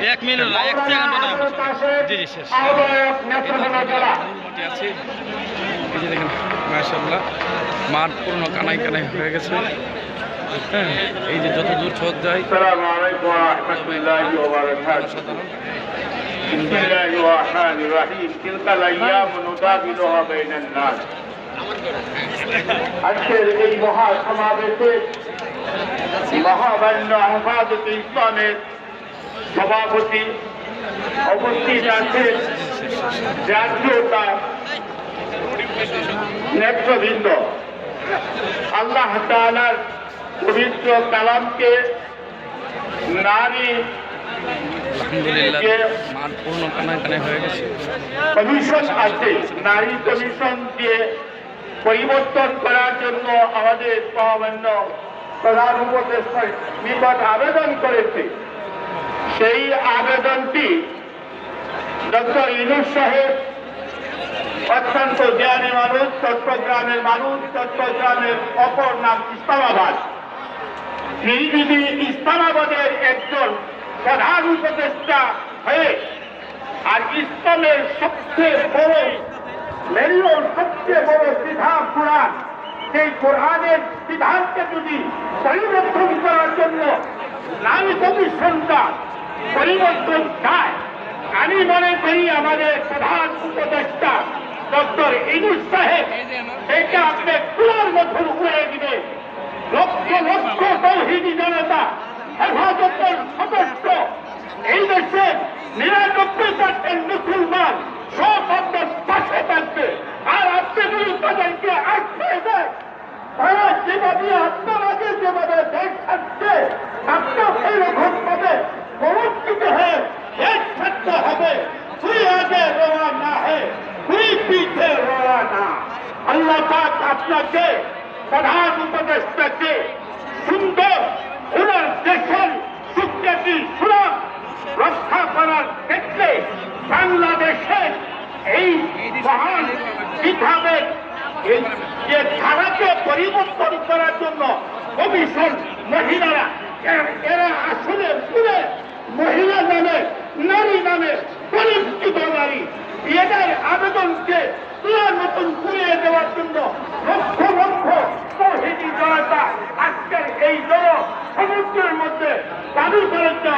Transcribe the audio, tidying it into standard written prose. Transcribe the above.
1 minute না 1 second না জি জি শেষ মোটামুটি আছে এই যে দেখেন মাশাআল্লাহ মাঠ পূর্ণ কানাই কানাই হয়ে গেছে হ্যাঁ এই যে যত দূর ছোট যায় আসসালামু আলাইকুম ওয়া রাহমাতুল্লাহি ওয়া বারাকাতুহু বিসমিল্লাহির রহমানির রহিম তিলকাল আইয়ামু নুদাবিলুহা বাইনান নাস আজকের এই মহা সমাবেশে মহামান্য হেফাজতে ইসলামের সভাপতি উপস্থিত আছেন জাতীয়তা নেতৃবৃন্দ আল্লাহ তাআলার পবিত্র কালামকে নারী কমিশন আছে নারী কমিশন দিয়ে পরিবর্তন করার জন্য আমাদের মহামান্য প্রধান উপদেষ্টার নিকট আবেদন করেছে সেই আবেদনটি ডক্টর ইউনূস সাহেব অত্যন্ত জ্ঞানী মানুষ চট্টগ্রামের মানুষ চট্টগ্রামের অপর নাম ইসলামাবাদ তিনি যদি ইসলামাবাদের একজন প্রধান উপদেষ্টা হয়ে আর ইসলামের সবচেয়ে বড় মেরিয়র সবচেয়ে বড় বিধান কোরআন সেই কোরআনের বিধানকে যদি পরিবর্তন করার জন্য নারী কমিশনটা পরিবর্তন চায় আমি মনে করি আমাদের প্রধান উপদেষ্টা ডক্টর ইউনূস সাহেব এটা আপনি কুলার মতন উড়ে দিবে লক্ষ লক্ষ তৌহিদি জনতা হেফাজতের সদস্য এই দেশে ৯৯% মুসলমান সব আপনার পাশে থাকবে আর আপনি যদি তাদেরকে আটকে দেয় তারা যেভাবে আপনার আগে যেভাবে দেশ থাকছে আপনার এইরকম ভাবে প্রবর্তিত হয়ে দেশ থাকতে হবে তুই আগে রওনা হয় তুই পিছে রওনা আল্লাহ পাক আপনাকে প্রধান উপদেষ্টাকে সুন্দর ওনার দেশের সুখ্যাতি সুরক্ষা রক্ষা করার ক্ষেত্রে বাংলাদেশের এই মহান বিধানের যে ধারাকে পরিবর্তন করার জন্য কমিশন মহিলারা এরা আসলে পুরো মহিলা নামে নারী নামে পরিচিত নারী এদের আবেদনকে তুলার মতন ঘুরিয়ে দেওয়ার জন্য লক্ষ লক্ষ তৌহিদি জনতা আজকের এই জল সমুদ্রের মধ্যে দাবি করেছে